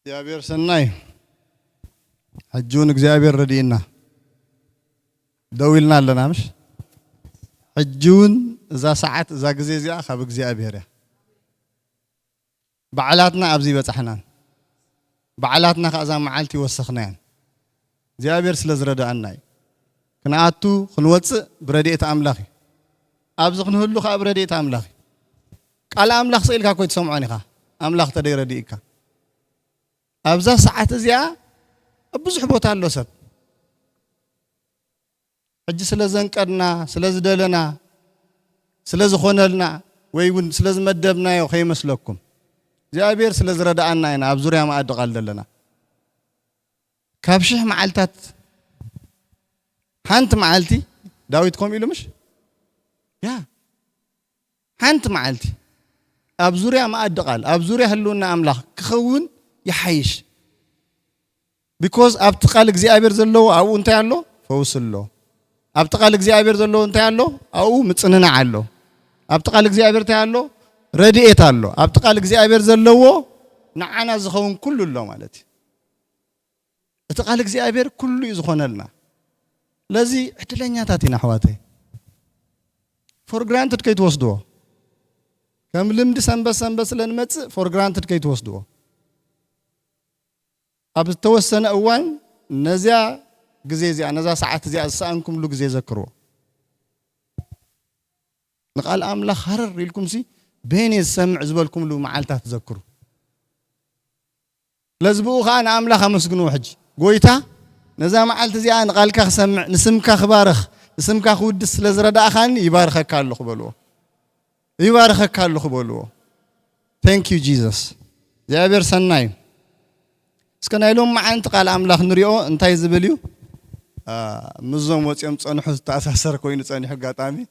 እግዚአብሔር ሰናይ حجون እግዚአብሔር ረዲና ደውልና አለናምሽ حجون እዛ ሰዓት እዛ ግዜ እዚኣ ካብ እግዚአብሔር በዓላትና ኣብዚ በጻሕናን በዓላትና ከዛ መዓልቲ ወሰኽናያን እግዚአብሔር ስለዝረዳአና ክናአቱ ክንወጽእ ብረዲኤት ኣምላኽ ኣብዚ ክንህሉ ካብ ረዲኤት ኣምላኽ ቃል ኣምላኽ ስኢልካ ኮይ ትሰምዖን ኢኻ ኣምላኽ ተደይረዲእካ ኣብዛ ሰዓት እዚኣ ብዙሕ ቦታ ኣሎ ሰብ ሕጂ ስለዘንቀድና ስለዝደለና ስለዝኾነልና ወይ እውን ስለዝመደብናዮ ከይመስለኩም እግዚአብሔር ስለዝረዳአና ኢና ኣብ ዙርያ ማኣዲ ቃል ዘለና ካብ ሽሕ መዓልታት ሓንቲ መዓልቲ ዳዊት ከም ኢሉ ምሽ ያ ሓንቲ መዓልቲ ኣብ ዙርያ ማኣዲ ቃል ኣብ ዙርያ ህልውና ኣምላኽ ክኸውን يحيش because أبتقال እግዚአብሔር ዘለዎ أو أنت يالله فوصله أبتقال እግዚአብሔር ዘለዎ أنت يالله أو متصننا علله أبتقال እግዚአብሔር تيالله رديئت الله أبتقال እግዚአብሔር ዘለዎ نعنا زخون كل الله مالتي أبتقال እግዚአብሔር كل يزخونلنا لذي احتلنيا تاتينا حواتي for granted كي توصدوه كم لمد سنبس لنمت for granted كي توصدوه أب توسنا أوان نزع جزيزي نزع ساعات زي أسأنكم لو جزيز كرو نقال أملا خرر لكم سي بين السمع زبالكم لو معالته تذكروا لزبوخ أنا أملا خمس جنو حج قويتا نزع معالته زي أنا قال كخ سمع نسمك خبارخ نسمك خودس لزرد أخان يبارخك كارلو خبلوه يبارخك كارلو خبلوه thank you Jesus يا بير سناي سكنا يلوم مع أنت قال أملاخ نريو أنتي زبليو مزوم وتيم تصنحو تأساسر كوين تصنحو قاتامي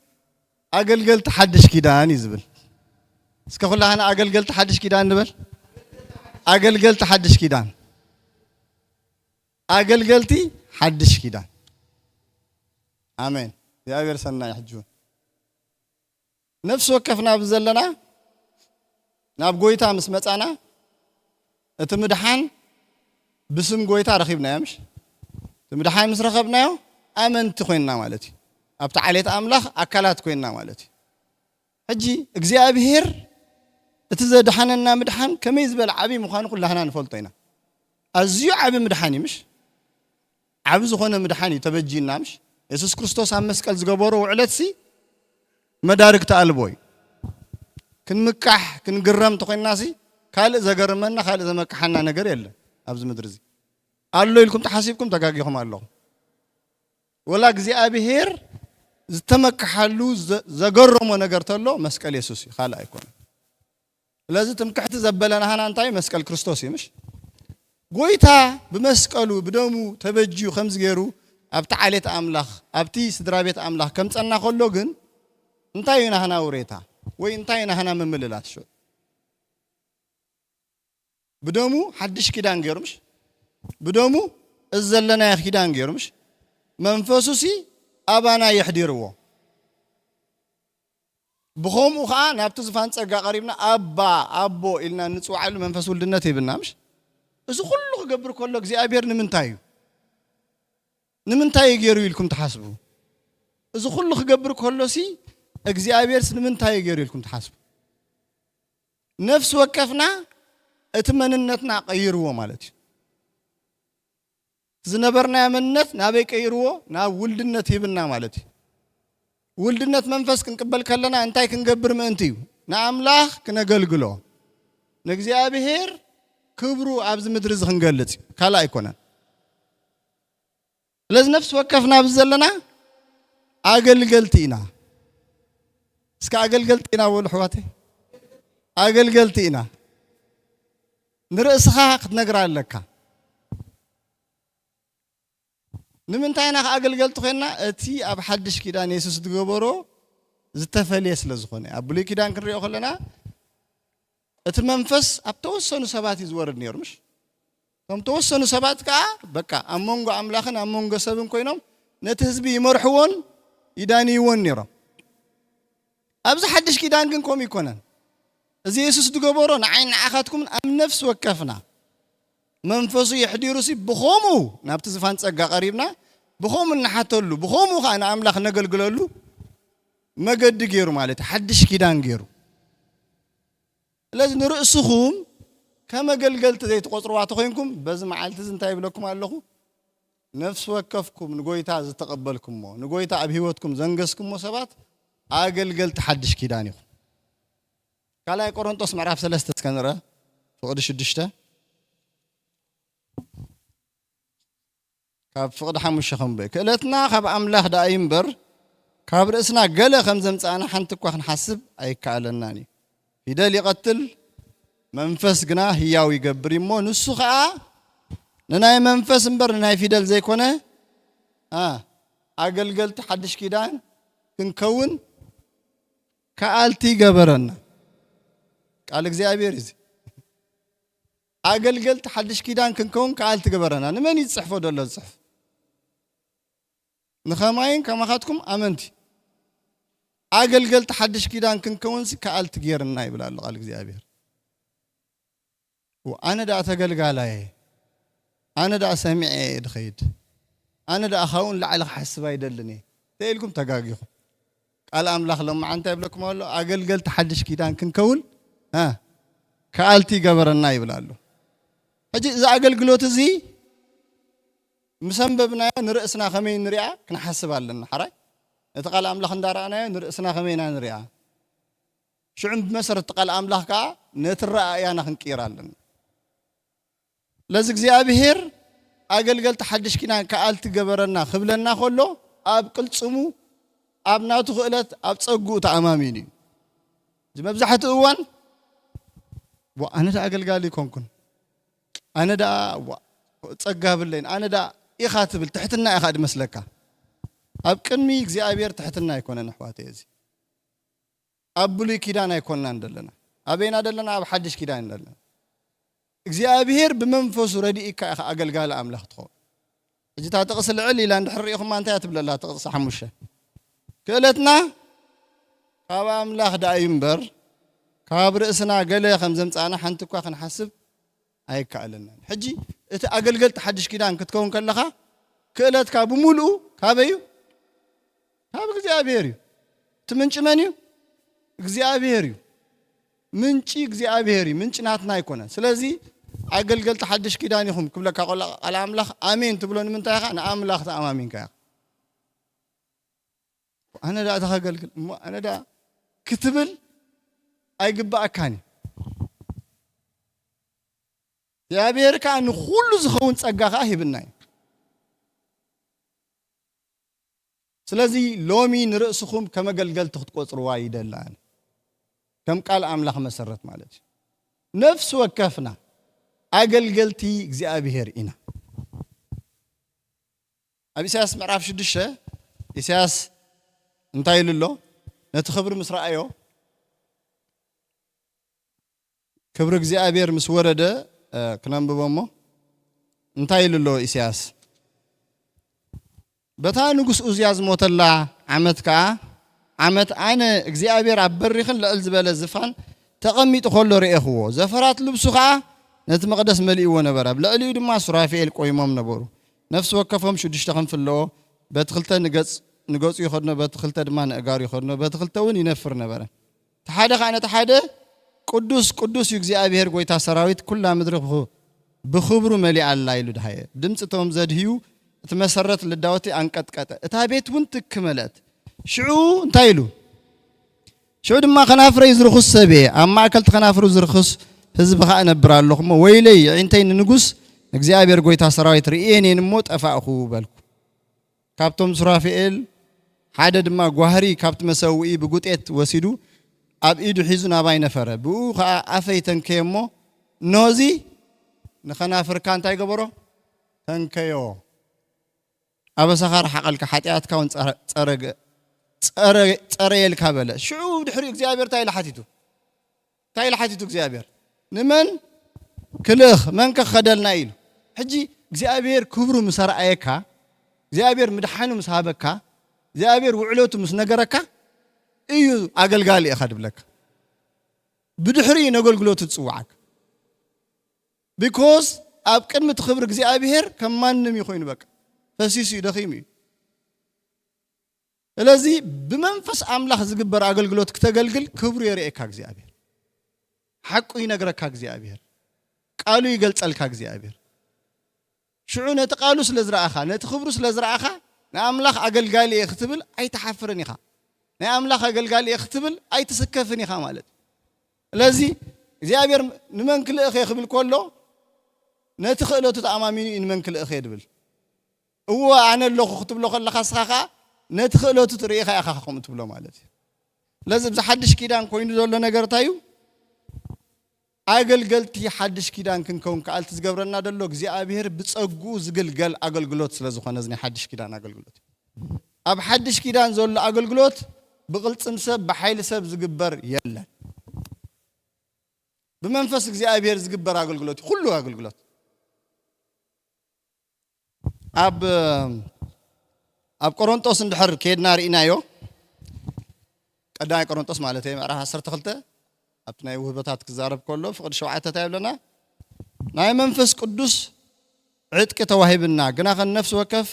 أقل تحدش كيدان يزبل سكا خلا أنا أقل تحدش كيدان نبل أقل تحدش كيدان أقل تي حدش كيدان آمين يا أبير سنة يحجون نفس وقفنا بزلنا نابقويتا مسمتانا اتمدحان بسم قويتا رخيبنا يمش تمدحان مس رخبنا امنت خوينا مالتي ابت عليت املاخ اكلات خوينا مالتي حجي እግዚአብሔር اتزدحننا مدحان كما يزبل عبي مخان كلنا نفلطينا ازيو عبي مدحاني مش عبي زخونه مدحاني تبجينا مش يسوع ክርስቶስ ኣብ መስቀል ዝገበሮ ውዕለት ሲ መዳርክ ተአልቦይ ክንምቃሕ ክንግረም ተኮይናሲ ካልእ ዘገርመና ካልእ ዘመቃሕና ነገር የለን ኣብዚ ምድር እዚ አሎ ኢልኩም ተሓሲብኩም ተጋጊኹም ኣለኹም ወላ እግዚአብሔር ዝተመካሐሉ ዘገረሞ ነገር ተሎ መስቀል ኢየሱስ ካልእ ኣይኮነ ስለዚ ትምክሕቲ ዘበለና ሃና እንታይ መስቀል ክርስቶስ ይምሽ ጎይታ ብመስቀሉ ብደሙ ተበጂዩ ከምዝ ገይሩ ኣብቲ ዓሌት ኣምላኽ ኣብቲ ስድራ ቤት ኣምላኽ ከም ጸና ከሎ ግን እንታይ ኢና ሃና ውሬታ ወይ እንታይ ኢና ሃና መምልላት ሾ بدمو حدش كيدان غيرمش بدمو الزلنا يخيدان غيرمش منفسوسي ابانا يحديرو بخوم وخا نابتو زفان صقا قريبنا ابا ابو إلنا نصوعل منفس ولدنت يبنامش اذا كله قبر كله እግዚአብሔር ንምንታይ ገይሩ ይልኩም ተሐስቡ እዙ ሁሉ ገብር كله سي እግዚአብሔር ንምንታይ ገይሩ ይልኩም ተሐስቡ ነፍስ ወከፍና اتمننتنا قيروا مالتي زنبرنا منت نابي قيروا نا ولدنت يبنا مالتي ولدنت منفس كنقبل كلنا انتي كنغبر منتيو نا املاح كنغلغلو نግዚአብሔር كبرو ابز مدر زخنغلص كالا ايكونا لز نفس وقفنا بزلنا اغلغلتينا اسكا اغلغلتينا والحواتي اغلغلتينا نرأسها قد نقرأ لك نمنتاينا أقل خينا أتي أب حدش كيدان يسوس تقبرو زتفليس لزخوني أبولي كيدان كنريو خلنا أتمنفس أب توسنو سبات يزورد نيرمش تم توسنو سبات كا بكا أمونغو أملاخن أمونغو سبن كوينوم نتهزبي مرحوون يداني يوون نيرو أبز حدش كيدان كنكم يكونن زي يسوس تقبرو نعين عخاتكم أم نفس وكفنا መንፈሱ ይሕዲሩሲ ብኾሙ ናብቲ ዝፋን ጸጋ ቀሪብና ብኾሙ ንሓተሉ ብኾሙ ኻና አምላኽ ነገልግለሉ መገዲ ገይሩ ማለት ሓድሽ ኪዳን ገይሩ ስለዚህ ንርእስኹም ከመገልገልቲ ዘይትቆጽርዋ ተኾይንኩም በዚ መዓልቲ እንታይ ይብለኩም ኣለኹ ነፍስ ወከፍኩም ንጎይታ ዝተቀበልኩምሞ ንጎይታ ኣብ ህይወትኩም ዘንገስኩምሞ ሰባት አገልገልቲ ሓድሽ ኪዳን ይኹም ካልኣይ ቆሮንጦስ ምዕራፍ 3 እስከንረ ፍቅዲ 6 ካብ ፍቅዲ 5 ኸምበ ክእለትና ካብ አምላኽ ዳኢ እምበር ካብ ርእስና ገለ ከም ዘምጻና ሓንቲ እኳ ክንሓስብ ኣይከኣለናን እዩ ፊደል ይቀትል መንፈስ ግና ህያው ይገብር እሞ ንሱ ኸዓ ንናይ መንፈስ እምበር ንናይ ፊደል ዘይኮነ አገልገልቲ ሓድሽ ኪዳን ክንከውን ከአልቲ ገበረና ቃል እግዚአብሔር እዚ አገልገልቲ ሓድሽ ኪዳን ክንከውን ከአልቲ ገበረና ንመን ይጽሕፎ ደሎ ጽሕፍ ንኸማይን ከማኻትኩም አመንቲ አገልገልቲ ሓድሽ ኪዳን ክንከውን ከአልቲ ገይርና ይብላል ቃል እግዚአብሔር وأنا دا أتقلقالاي أنا دا أسمعي دخيد أنا دا أخاون لعلق حسبا يدلني تقولكم تقاقيكم قال أملاخ لما أنت يبلكم أقول أقلقل تحدش كيدان كنكون كالتي قبرنا يبلالو أجي إذا أقلقلوت زي مسببنا نرأسنا خمين نريعة كنحسب لنا حراي يتقال أملاخ ندارنا نرأسنا خمين نريعة شو عند مسرة تقال أملاخ كا نترى أيانا خنكير لنا لازم እግዚአብሔር አገልገል ተሐድሽ ኪዳን ከአልት ገበረና خبلنا خلو አብ ቅልጽሙ አብ ናቱ ኽእለት አብ ጸጉ ተአማሚኒ መብዛሕት እዋን ወአነ ዳ አገልጋሊ ኮንኩን አነ ዳ ጸጋ ብለኝ አነ ዳ ኢኻትብል ትሕትና ኢኻድ መስለካ አብ ቅድሚ እግዚአብሔር ትሕትና ይኮነን አሕዋቴ እዚ አብ ብሉይ ኪዳን አይኮንና እንደለና አቤና እንደለና አብ ሐድሽ ኪዳን እንደለና እግዚአብሔር በመንፈሱ ረዲኢካ አገልጋለ አምላኽ ተኾን እጂ ታጥቅስ ልዕል ኢላ እንድሕሪኢኹም አንተ ያትብለላ ተቅስ ሓሙሸ ክእለትና ካብ አምላኽ ዳኢ እምበር ካብ ርእስና ገለ ከም ዘምጻና ሓንቲ እኳ ክንሓስብ ኣይከኣለናን ሕጂ እቲ አገልገልቲ ሓድሽ ኪዳን ክትከውን ከለኻ ክእለትካ ብሙሉእ ካበዩ ካብ እግዚአብሔር እዩ እቲ ምንጭ መን እዩ እግዚአብሔር እዩ ምንጭ እግዚአብሔር እዩ ምንጭ ናትና ይኮነ ስለዚ አገልገልቲ ሓድሽ ኪዳን ይኹም ክብለካ ቆላ ቃል አምላኽ አሜን ትብሎን ምንታይ ኻ ንአምላኽ ተአማሚንካ አነ ዳ ተኸገልግል አነ ዳ ክትብል ኣይግባእካኒ እግዚአብሔር ካ ንኹሉ ዝኸውን ጸጋ ኻ ሂብና ስለዚ ሎሚ ንርእስኹም ከመገልገልቲ ክትቆጽርዋ ይደላን كم قال أملاخ مسرت مالك نفس وكفنا أقلقلتي እግዚአብሔር إنا أبي سياس معرف شدشة إسياس انتاي لله نتخبر مسرائيو كبر እግዚአብሔር مسورده كنام ببامو انتاي لله إسياس بتا نقص أزياز موت الله عمتك عمت أنا እግዚአብሔር أبريخن لألزبال الزفان تقميت خلو رئيخو زفرات لبسوخا نتمقدس ملئي ونبرا بلأليو دما سرافيل قويمام نبورو نفس وكفهم شو دشتخن في اللو بتخلتا نقص يخدنا بتخلتا دما نقار يخدنا بتخلتا ون ينفر نبرا تحادق أنا تحادق قدوس እግዚአብሔር قويتا سراويت كلها مدرق بخبرو ملئ الله يلو دهاي دمت توم زادهيو تمسرت للدواتي أنكت كتا اتهابيت ونتك كملت شعو انتايلو شعو دما خنافر يزرخص سبي اما اكلت خنافر يزرخص حزب خا نبرالو ويلي عينتين نغوس እግዚአብሔር ጎይታ ሰራዊት ርኢኔን ሞት አፋኹ በልኩ ካብቶም ሱራፊኤል ሓደ ድማ ጓህሪ ካብት መሰውኢ ብጉጤት ወሲዱ ኣብ ኢዱ ሒዙ ናባይ ነፈረ ብኡ ኸ አፈይተን ከሞ ኖዚ ንኸናፍር ካንታ ይገበሮ ተንከዮ አበሰኻር ሓቀልካ ሓጢያትካ ወን ጸረየል ካበለ ሽዑ ድሕሪ እግዚአብሔር ታይል ሓቲቱ እግዚአብሔር ንመን ክልኽ መን ከኸደልና ኢሉ ሕጂ እግዚአብሔር ክብሩ ምሰርአየካ እግዚአብሔር ምድሓኑ ምስሃበካ እግዚአብሔር ውዕሎቱ ምስ ነገረካ እዩ አገልጋሊ ይኸድብለካ ብድሕሪ ነገልግሎቱ ጽዋዓክ because ኣብ ቅድሚ ትኽብር እግዚኣብሔር ከም ማንም ይኾይኑ በቃ ፈሲሱ ይደኺም እዩ ስለዚ ብመንፈስ ኣምላኽ ዝግበር ኣገልግሎት ክተገልግል ክብሩ የርእየካ እግዚኣብሔር ሓቁ ይነግረካ እግዚኣብሔር ቃሉ ይገልጸልካ እግዚኣብሔር ሽዑ ነቲ ቃሉ ስለ ዝረኣኻ ነቲ ክብሩ ስለ ዝረኣኻ ንኣምላኽ ኣገልጋሊ እየ ክትብል ኣይተሓፍርን ኢኻ ናይ ኣምላኽ ኣገልጋሊ እየ ክትብል ኣይትስከፍን ኢኻ ማለት ስለዚ እግዚኣብሔር ንመን ክልእኽ እየ ክብል ከሎ ነቲ ክእለቱ ተኣማሚኑ ንመን ክልእኽ እየ ድብል እዎ ኣነ ኣለኹ ክትብሎ ከለኻ ስኻ ከዓ ነቲ ክእለቱ ትርኢኻ ኢኻ ከምኡ ትብሎ ማለት እዩ ስለዚ ብዝሓድሽ ኪዳን ኮይኑ ዘሎ ነገር እንታይ እዩ ኣገልገልቲ ሓድሽ ኪዳን ክንከውን ከኣልቲ ዝገብረና ደሎ እግዚኣብሔር ብፀጉኡ ዝግልገል ኣገልግሎት ስለ ዝኾነ እዚ ናይ ሓድሽ ኪዳን ኣገልግሎት ኣብ ሓድሽ ኪዳን ዘሎ ኣገልግሎት ብቕልፅም ሰብ ብሓይሊ ሰብ ዝግበር የለን ብመንፈስ እግዚኣብሔር ዝግበር ኣገልግሎት ኩሉ ኣገልግሎት ኣብ ቆሮንጦስ እንድሕር ከድና ርኢናዮ ቀዳማይ ቆሮንጦስ ማለት እዩ ምዕራፍ 12 ኣብቲ ናይ ውህበታት ክዛረብ ከሎ ፍቅዲ 7 እንታይ ይብለና ናይ መንፈስ ቅዱስ ዕጥቂ ተዋሂብና ግና ከን ነፍሲ ወከፍ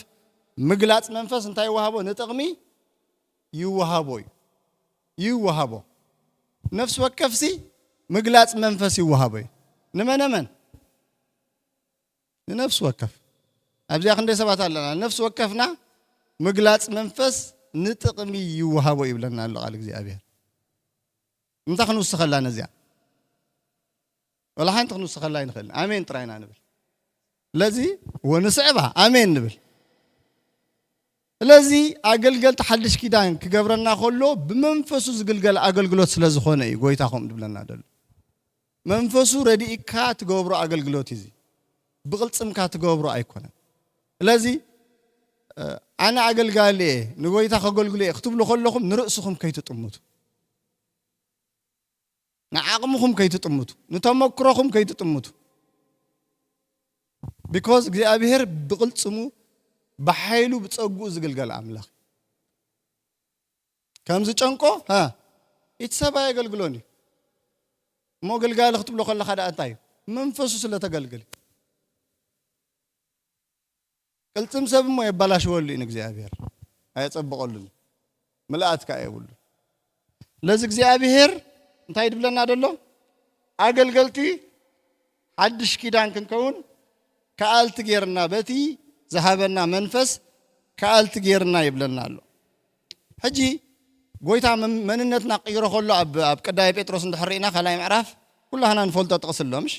ምግላጽ መንፈስ እንታይ ይወሃቦ ንጥቕሚ ይወሃቦ ነፍሲ ወከፍሲ ምግላጽ መንፈስ ይወሃቦ ንመነመን ንነፍሲ ወከፍ ኣብዚያ ክንደይ ሰባት ኣለና ነፍሲ ወከፍና ምግላጽ መንፈስ ንጥቕሚ ይወሃቦ ይብለና ኣሎ ቃል እግዚኣብሔር እንታይ ክንውስኸላ ነዚያ ወላ ሓንቲ ክንውስኸላ ይንኽእል ኣሜን ጥራይና ንብል ስለዚ ወንስዕባ ኣሜን ንብል ስለዚ ኣገልገልቲ ሓድሽ ኪዳን ክገብረና ከሎ ብመንፈሱ ዝግልገል ኣገልግሎት ስለ ዝኾነ እዩ ጎይታ ከምኡ ድብለና ደሎ መንፈሱ ረዲእካ ትገብሮ ኣገልግሎት እዩ ብቕልፅምካ ትገብሮ ኣይኮነን ስለዚ ኣነ ኣገልጋሊ ንጎይታ ከገልግሎ ክትብሉ ከለኹም ንርእስኹም ከይትጥምቱ ንዓቕምኹም ከይትጥምቱ ንተመክሮኹም ከይትጥምቱ ቢኮዝ እግዚኣብሔር ብቕልፅሙ ብሓይሉ ብፀጉኡ ዝግልገል ኣምላኽ ከምዚ ጨንቆ እቲ ሰብ ኣየገልግሎን እዩ እሞ ገልጋሊ ክትብሎ ከለኻ ዳ እንታይ እዩ መንፈሱ ስለተገልግል ቅልፅም ሰብ እሞ የበላሽወሉ እዩ ንእግዚኣብሔር ኣየፀብቐሉን ምልኣትካ የብሉ ለዚ እግዚኣብሔር እንታይ ድብለና ደሎ ኣገልገልቲ ሓድሽ ኪዳን ክንከውን ከኣልቲ ጌርና በቲ ዝሃበና መንፈስ ከኣልቲ ጌርና ይብለና ኣሎ ሕጂ ጎይታ መንነትና ቀይሮ ከሎ ኣብ ቀዳማይ ጴጥሮስ እንድሕሪና ካልኣይ ምዕራፍ ኩላህና ንፈልጦ ጥቕስሎ ምሽ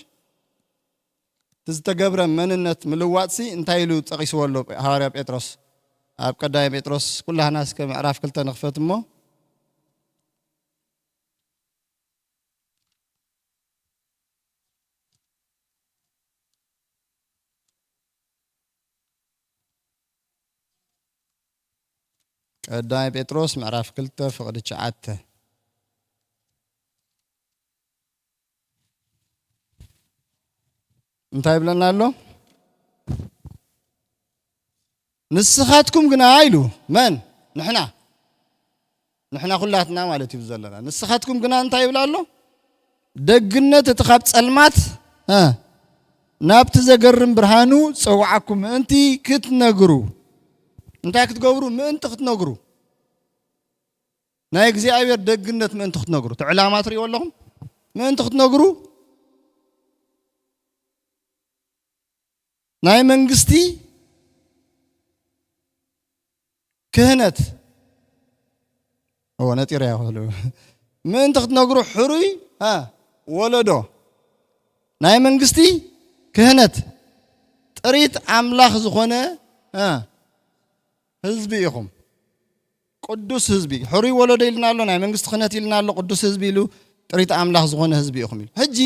ዝተገብረ መንነት ምልዋጥሲ እንታይ ኢሉ ጠቂስዎ ኣሎ ሐዋርያ ጴጥሮስ ኣብ ቀዳማይ ጴጥሮስ ኩላህና እስከ ምዕራፍ 2 ንኽፈት እሞ ቀዳማይ ጴጥሮስ ምዕራፍ 2 ፍቅዲ 9 እንታይ ይብለና ኣሎ ንስኻትኩም ግና ኢሉ መን ንሕና ኩላትና ማለት እዩ ዘለና ንስኻትኩም ግና እንታይ ይብላ ኣሎ ደግነት እቲ ካብ ጸልማት ናብቲ ዘገርም ብርሃኑ ፀውዓኩም ምእንቲ ክትነግሩ እንታይ ክትገብሩ ምእንቲ ክትነግሩ ናይ እግዚኣብሔር ደግነት ምእንቲ ክትነግሩ ትዕላማ ትሪእዎ ኣለኹም ምእንቲ ክትነግሩ ናይ መንግስቲ ክህነት ነጢራ ይኸሉ ምእንቲ ክትነግሩ ሕሩይ ወለዶ ናይ መንግስቲ ክህነት ጥሪት ኣምላኽ ዝኾነ ህዝቢ ኢኹም ቅዱስ ህዝቢ ሕሩይ ወለዶ ኢልና ኣሎ ናይ መንግስቲ ክህነት ኢልና ኣሎ ቅዱስ ህዝቢ ኢሉ ጥሪት ኣምላኽ ዝኾነ ህዝቢ ኢኹም ኢሉ ሕጂ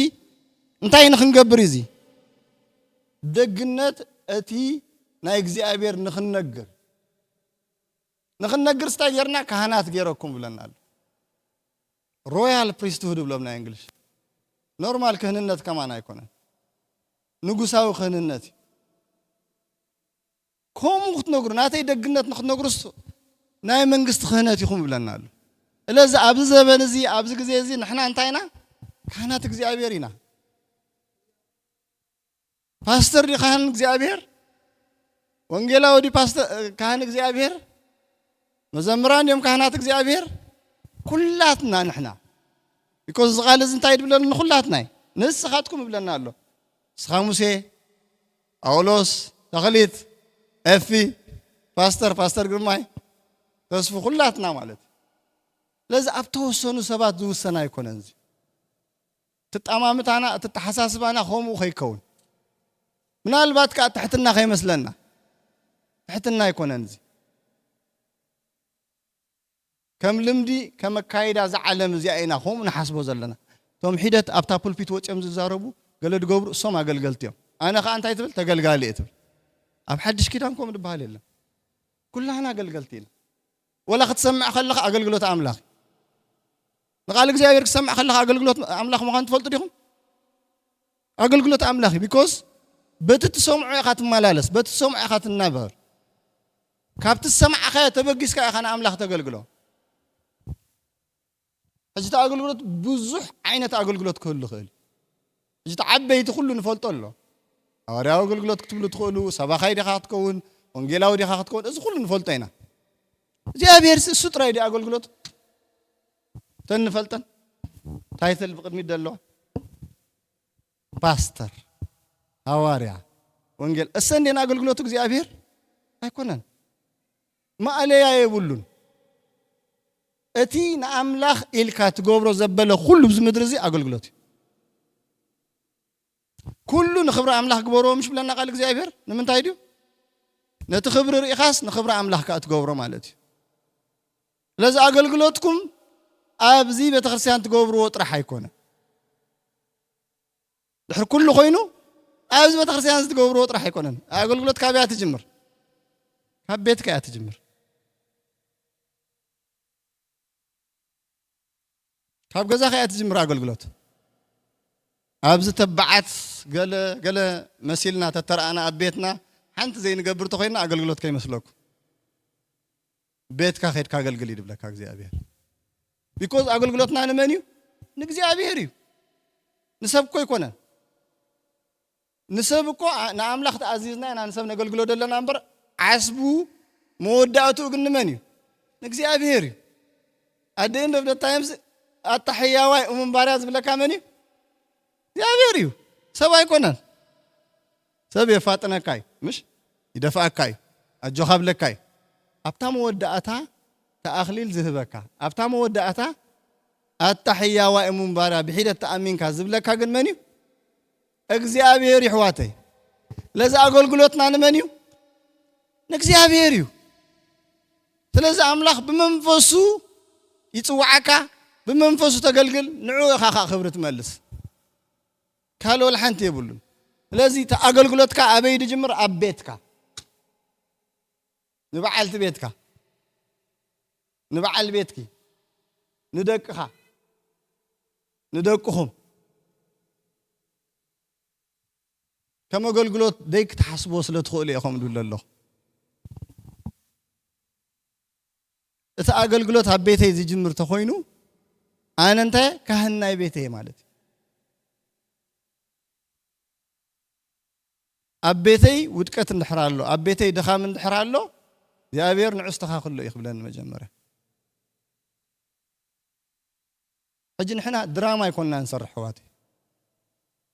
እንታይ ንክንገብር እዚ ደግነት እቲ ናይ እግዚኣብሔር ንኽንነግር ስታይ ጌርና ካህናት ጌረኩም ብለና ኣሎ ሮያል ፕሪስትሁድ ብሎም ናይ እንግሊሽ ኖርማል ክህንነት ከማን ኣይኮነን ንጉሳዊ ክህንነት ከምኡ ክትነግሩ ናተይ ደግነት ንክትነግሩስ ናይ መንግስቲ ክህነት ኢኹም ብለና ኣሎ ስለዚ ኣብዚ ዘበን እዚ ኣብዚ ግዜ እዚ ንሕና እንታይ ኢና ካህናት እግዚኣብሔር ኢና ፓስተር ዲ ካህን እግዚአብሔር ወንጌላዊ ዲ ፓስተር ካህን እግዚአብሔር መዘምራን ዮም ካህናት እግዚአብሔር ኩላትና ንሕና because قال زنتايد ብለን ኩላትና ንስኻትኩም ብለና ኣሎ ስኻ ሙሴ ጳውሎስ ተኽሊት ኤፊ ፓስተር ግርማይ ተስፉ ኩላትና ማለት ለዛ ኣብተወሰኑ ሰባት ዝውሰና ኣይኮነን እዚ ትጣማምታና ትተሓሳስባና ኸምኡ ኸይከውን ምናልባት ካ ትሕትና ኸይመስለና ትሕትና ኣይኮነን እዚ ከም ልምዲ ከመካይዳ ዝዓለም እዚኣ ኢና ኸምኡ ንሓስቦ ዘለና ቶም ሒደት ኣብታ ፑልፒት ወፅኦም ዝዛረቡ ገለ ድገብሩ እሶም ኣገልገልቲ እዮም ኣነ ኸ እንታይ ትብል ተገልጋሊ እየ ትብል ኣብ ሓድሽ ኪዳን ከምኡ ድበሃል የለን ኩላህና ኣገልገልቲ ኢና ወላ ክትሰምዕ ከለኻ ኣገልግሎት ኣምላኽ ንቃል እግዚአብሔር ክሰምዕ ከለኻ ኣገልግሎት ኣምላኽ ምዃኑ ትፈልጡ ዲኹም ኣገልግሎት ኣምላኽ because በቲ ትሰምዑ ኢኻ ትመላለስ በቲ ትሰምዑ ኢኻ ትናበር ካብቲ ሰምዓኸ ተበጊስካ ኢኻ ንኣምላኽ ተገልግሎ ሕጂ ኣገልግሎት ብዙሕ ዓይነት ኣገልግሎት ክህሉ ይኽእል ሕጂ ዓበይቲ ኩሉ ንፈልጦ ኣሎ ሐዋርያዊ ኣገልግሎት ክትብሉ ትኽእሉ ሰባኻይ ዲኻ ክትከውን ወንጌላዊ ዲኻ ክትከውን እዚ ኩሉ ንፈልጦ ኢና እግዚአብሔር እሱ ጥራይ ዲ ኣገልግሎት ተንፈልጠን ታይትል ብቅድሚት ደለዋ ፓስተር ሐዋርያ ወንጌል እሰንዴን ኣገልግሎት እግዚአብሔር ኣይኮነን ማዕለያ የብሉን እቲ ንኣምላኽ ኢልካ ትገብሮ ዘበለ ኩሉ ብዝምድር እዚ ኣገልግሎት ኩሉ ንኽብሪ ኣምላኽ ግበሮ ምሽ ብለና ቃል እግዚአብሔር ንምንታይ ድዩ ነቲ ክብሪ ርኢኻስ ንኽብሪ ኣምላኽ ካ ትገብሮ ማለት እዩ ለዚ ኣገልግሎትኩም ኣብዚ ቤተክርስትያን ትገብርዎ ጥራሕ ኣይኮነን ድሕሪ ኩሉ ኮይኑ ኣብዚ ቤተክርስትያን ትገብርዎ ጥራሕ ኣይኮነን ኣገልግሎት ካብ ያ ትጅምር ካብ ቤትካ ያ ትጅምር ካብ ገዛኻ ያ ትጅምር ኣገልግሎት ኣብዚ ተባዓት ገለ መሲልና ተተርኣና ኣብ ቤትና ሓንቲ ዘይንገብር ተኾይና ኣገልግሎት ከይመስለኩም ቤትካ ኸይድካ ኣገልግል ይድብለካ እግዚአብሔር because ኣገልግሎትና ንመን እዩ ንእግዚአብሔር እዩ ንሰብ እኮ ኣይኮነን ንሰብ እኮ ንኣምላኽ ተኣዚዝና ኢና ንሰብ ነገልግሎ ደለና እምበር ዓስቡ መወዳእትኡ ግን ንመን እዩ ንእግዚአብሔር እዩ at the end of the times ኣታሕያዋይ እሙንባርያ ዝብለካ መን እዩ እግዚአብሔር እዩ ሰብ ኣይኮነን ሰብ የፋጥነካ እዩ ምሽ ይደፍአካ እዩ ኣጆኻ ብለካ እዩ ኣብታ መወዳእታ ተኣኽሊል ዝህበካ ኣብታ መወዳእታ ኣታሕያዋይ እሙንባርያ ብሒደት ተኣሚንካ ዝብለካ ግን መን እዩ እግዚአብሔር ይሕዋተይ ለዚ ኣገልግሎትና ንመን እዩ ንእግዚአብሔር እዩ ስለዚ ኣምላኽ ብመንፈሱ ይፅዋዓካ ብመንፈሱ ተገልግል ንዑ ኢኻ ክብሪ ትመልስ ካልኦል ሓንቲ የብሉን ስለዚ ኣገልግሎትካ ኣበይ ድጅምር ኣብ ቤትካ ንበዓልቲ ቤትካ ንበዓል ቤትኪ ንደቅኻ ንደቅኹም ከም ኣገልግሎት ደይ ክትሓስቦ ስለ ትኽእሉ ኢኹም ድብል ኣለኹ እቲ ኣገልግሎት ኣብ ቤተይ ዝጅምር ተኾይኑ ኣነ እንታይ ካህን ናይ ቤተይ ማለት እዩ ኣብ ቤተይ ውድቀት እንድሕር ኣሎ ኣብ ቤተይ ድኻም እንድሕር ኣሎ እግዚአብሔር ንዑ ዝተኻኽሎ ይኽብለኒ መጀመርያ ሕጂ ንሕና ድራማ ይኮንና ንሰርሕ ሕዋተይ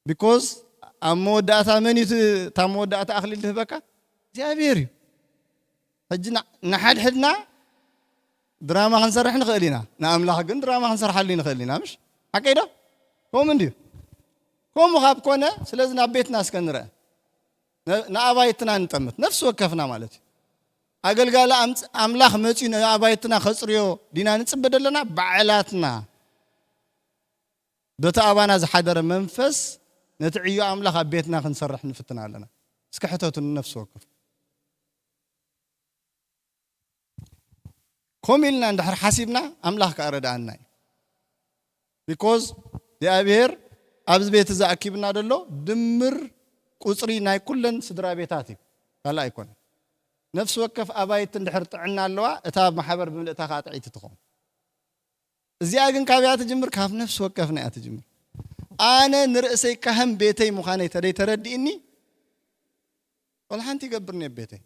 because ኣብ መወዳእታ መን እዩ እታ መወዳእታ ኣኽሊል ዝህበካ እግዚአብሔር እዩ ሕጂ ንሓድሕድና ድራማ ክንሰርሕ ንኽእል ኢና ንኣምላኽ ግን ድራማ ክንሰርሓሉ ንኽእል ኢና ምሽ ሓቀይ ዶ ከምኡ እንድዩ ከምኡ ካብ ኮነ ስለዚ ናብ ቤትና እስከ ንርአ ንኣባይትና ንጠምት ነፍሲ ወከፍና ማለት እዩ ኣገልጋሊ ኣምላኽ መፂኡ ንኣባይትና ከፅርዮ ዲና ንፅበ ደለና ባዕላትና በቲ ኣባና ዝሓደረ መንፈስ ነቲ ዕዮ ኣምላኽ ኣብ ቤትና ክንሰርሕ ንፍትና ኣለና እስከ ሕተቱ ነፍሲ ወከፍ ከምኡ ኢልና እንድሕር ሓሲብና ኣምላኽ ከኣረዳእና እዩ because እግዚአብሔር ኣብዚ ቤት ዝኣኪብና ደሎ ድምር ቁፅሪ ናይ ኩለን ስድራ ቤታት እዩ ካልእ ኣይኮነን ነፍሲ ወከፍ ኣባይት እንድሕር ጥዕና ኣለዋ እታ ማሕበር ብምልእታኻ ጥዒት ትኸውን እዚኣ ግን ካብ ያ ትጅምር ካብ ነፍሲ ወከፍና እያ ትጅምር ኣነ ንርእሰይ ካህን ቤተይ ምዃነይ ተደይ ተረዲእኒ والحنت يقبرني ببيتي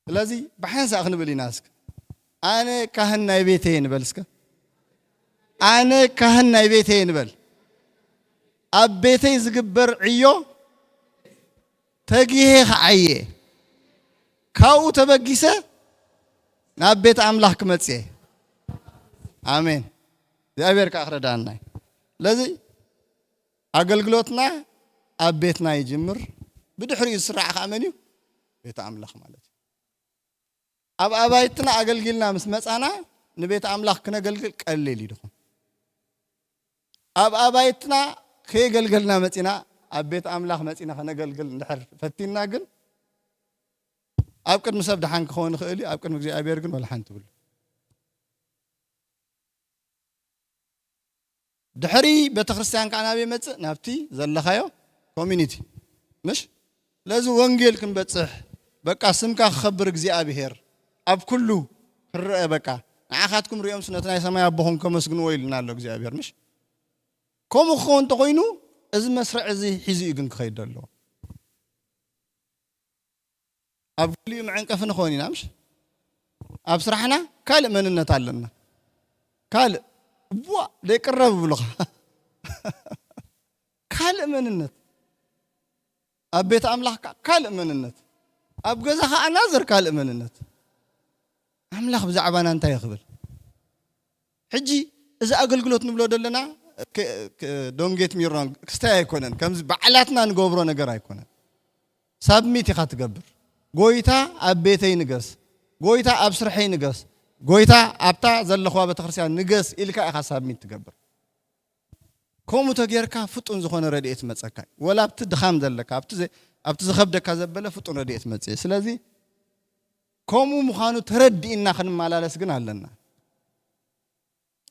لذي بحنس أخن بليناسك أنا كهنا بيتين بلسك أنا كهنا بيتين بل أبيتي زقبر عيو تجيه عيه كاو تبقيسه نبيت أملاك متسيه آمين ذي أبيرك آخر داناي لذي أقلقلوتنا أبيتنا يجمر بدحري يسرع خامنيو بيت أملاك مالتي أبايتنا أقلقلنا مسمس أنا نبيت أملاك كنا قلقل قليلي دخون أبايتنا كي قلقلنا متينا أبيت أملاك متينا خنا قلقل نحر فتينا قل أبكر مسبد حنك خون خيلي أبكر مجزي أبيرقن ولا حنت بقول دحري بتخرستان كان أبي مت نبتي زل خيو كوميونيتي مش لازم وانجيل كن بتصح بقى سمك خبر جزي أبيهر أب كله الرأي بقى أخذتكم ريوم سنتنا يسمى أبوهم كمسجن ويل نالو جزي أبيهر مش كم خون تقينو إذا مسرع زي حزي يجن خير دلوا أبقولي معك فين خوني نامش أبصرحنا كال من النتالنا كال بوا ليك الرب بلغ كال من النت أبيت أملاك كال من النت أبجزها أنازر كال من النت أملاك بزعبان أنت يخبر حجي إذا أقول قلت نبلو دلنا don't get me wrong كستاي يكونن كم بعلاتنا نقبرو نجرا يكونن سابميتي خاتقبر قويتا أبيتي نجس قويتا أبصرحي نجس قويتا أبتا زل خوا بتخرسيان نجس إلك أخساب مين تجبر كم تغيرك فتون زخون رديت متسكاي ولا بتدخام ذلك أبتزخب دك زبلة فتون رديت متسي سلازي كم مخانو ترد إننا خن مالا لسجن علنا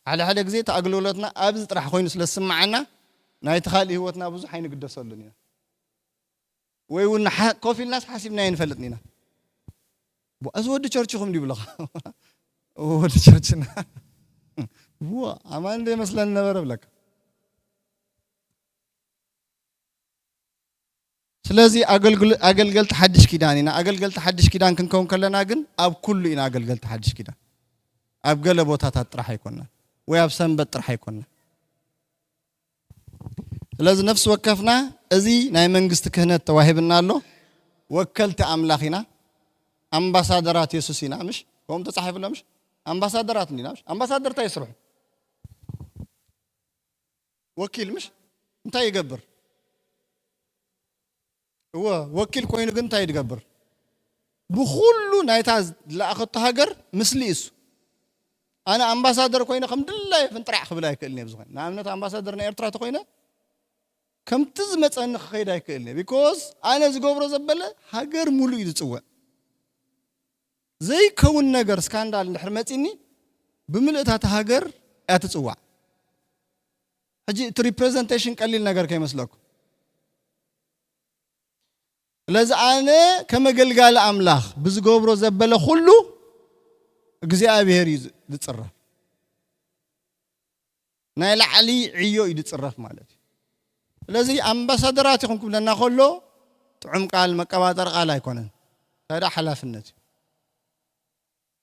على حالك زي تأقلولتنا أبز راح خوين سلسم معنا نايت خالي هو تنابز حين قد صلني ويقولون كوفي الناس حاسبنا ينفلتنينا أزود تشرشهم دي بلغ أود تشرشنا هو أمان ده مثلاً نبرب لك سلازي أقل تحدش كيدانينا أقل تحدش كيدان كنكون كلنا أجن أب كله إن أقل تحدش كيدان أب قل بوتات راح يكوننا وياب سنبت راح يكوننا لازم نفس وقفنا أزي نايمن قست كهنة تواهبنا له وكلت أملاخنا أمباسادرات يسوسينا مش هم تصحيح ولا مش أمباسادرات لينا مش أمباسادر تيسرح وكيل مش أنت يقبر هو وكيل كوين أنت يتقبر بخلو نايتاز لا أخذت هاجر مثليس أنا أمباسادر كوين خمد الله فنطرح خبلاي كلني بزغن نعم أمباسادر نيرترا تكوينه كم تزمت أن خيدا يكلني because أنا زقبر زبلة هاجر مولو يدسوا زي كون نجار سكاندال نحرمتيني بملئتها تهاجر أتسوا هجي representation قليل نجار كي مسلك لذا أنا كما قال أملاخ بزقبر زبلة خلو جزء أبيهر يتصرف نايل علي عيو يتصرف مالتي لذي أمباسادرات يكون كلنا نخلو تعم قال مكواتر قال يكونن هذا حلاف النتي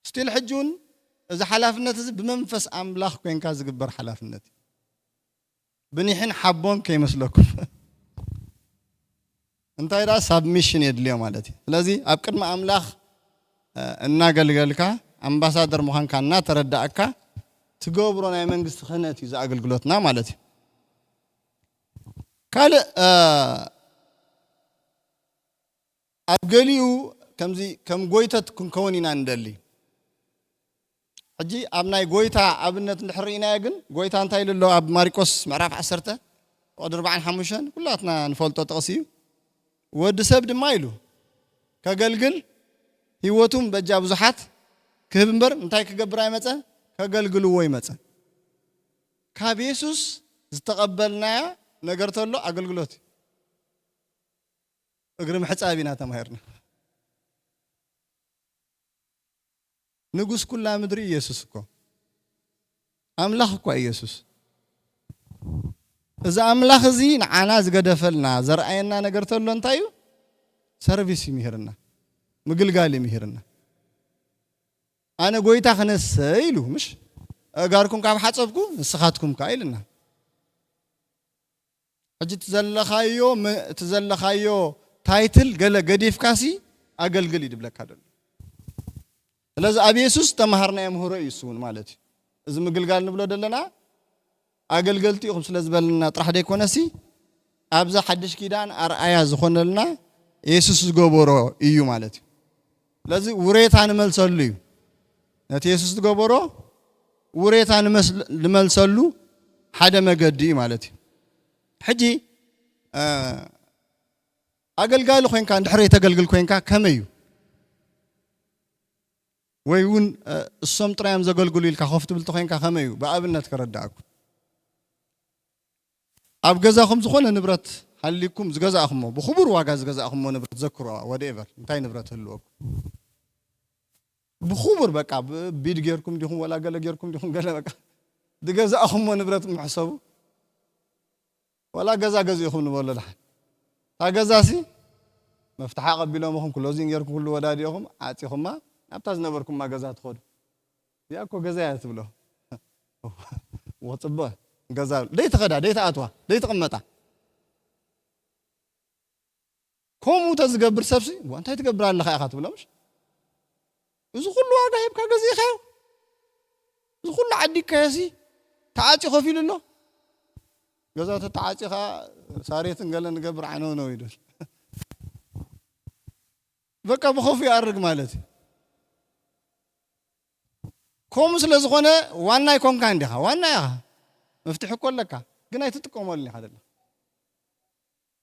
ستيل حجون إذا حلاف النتي بمنفس أملاخ كين كاز جبر حلاف النتي بنيحين حبون كي مسلكم أنت إذا سبمشن يدليو مالتي لذي أبكر ما أملاخ الناقل أمباسادر مهان كان ناترد أكا تجبرنا يمن قست خناتي إذا أقل قلتنا مالتي قال أبقليو كم قويتة تكون كونينا ندلي حجي أبناي قويتة أبنت نحرينا يجن قويتة أنتي للو أب ماريكوس معرف عسرته قدر بعن حموشان كلاتنا نفولتو تقصيو ود سبد مايلو كقلقل هيوتهم بجاب زحات كهبنبر أنتي كجبراي مثلا كقلقلو وي مثلا كابيسوس استقبلنا نقرت له أقول قلوتي أقرم حسابنا تمهرنا نقص كل مدري يسوسكو أملاخكو يسوس إذا أملاخ زين عناز قد فلنا زرعنا نقرت له أنتيو ሰርቪስ ይምሄርና ምግልጋል ይምሄርና ኣነ ጎይታ ክነሰ ኢሉ ምሽ ጋርኩም ካብ ሓጸብኩ ንስኻትኩም ካ ኢልና ሕጂ ትዘለኻዮ ታይትል ገለ ገዲፍካሲ ኣገልግል ይድብለካ ደሎ ስለዚ ኣብ ኢየሱስ ተማሃርናዮ ምህሮ እዩ እሱውን ማለት እዩ እዚ ምግልጋል ንብሎ ደለና ኣገልገልቲ ኢኹም ስለ ዝበለና ጥራሕ ደይኮነሲ ኣብዛ ሓድሽ ኪዳን ኣርኣያ ዝኾነልና ኢየሱስ ዝገበሮ እዩ ማለት እዩ ስለዚ ውሬታ ንመልሰሉ እዩ ነቲ ኢየሱስ ዝገበሮ ውሬታ ንመልሰሉ ሓደ መገዲ እዩ ማለት እዩ ሕጂ ኣገልጋሊ ኮይንካ እንድሕር ተገልግል ኮይንካ ከመይ እዩ ወይ እውን እሶም ጥራዮም ዘገልግሉ ኢልካ ኮፍ ትብል ኮይንካ ከመይ እዩ ብኣብነት ከረዳእኩ ኣብ ገዛኹም ዝኾነ ንብረት ሃሊኩም ዝገዛእኹሞ ብኽቡር ዋጋ ዝገዛእኹሞ ንብረት ዘክሮ ወደኤቨር እንታይ ንብረት ህልወኩም ብኽቡር በቃ ቢድ ጌርኩም ዲኹም ወላ ገለ ጌርኩም ዲኹም ገለ በቃ ዝገዛእኹሞ ንብረት ምሕሰቡ ወላ ገዛ ገዚእኹም ንበሎ ድሓን ታ ገዛሲ መፍትሓ ቀቢሎምኹም ክሎዚንግ ጌርኩም ኩሉ ወዳዲኹም ዓፂኹማ ናብታ ዝነበርኩማ ገዛ ትኸዱ እዚኣ እኮ ገዛ እያ ትብሎ ወፅበ ገዛ ደይ ተኸዳ ደይ ተኣትዋ ደይ ተቐመጣ ከምኡ ተዝገብር ሰብሲ እንታይ ትገብር ኣለኻ ኢኻ ትብሎ ምሽ እዚ ኩሉ ዋጋ ሂብካ ገዚእኻዮ እዚ ኩሉ ዓዲግካዮሲ ተዓፂ ኮፍ ኢሉ ኣሎ ገዛ ተዓፂኻ ሳሬትን ገለ ንገብር ዓነው ነው ይብል በቃ ብኸውፊ ይኣርግ ማለት እዩ ከምኡ ስለ ዝኾነ ዋና ይኮንካ እንዲኻ ዋና ኢኻ መፍትሒ እኮ ኣለካ ግን ኣይትጥቀመሉን ኢኻ ደላ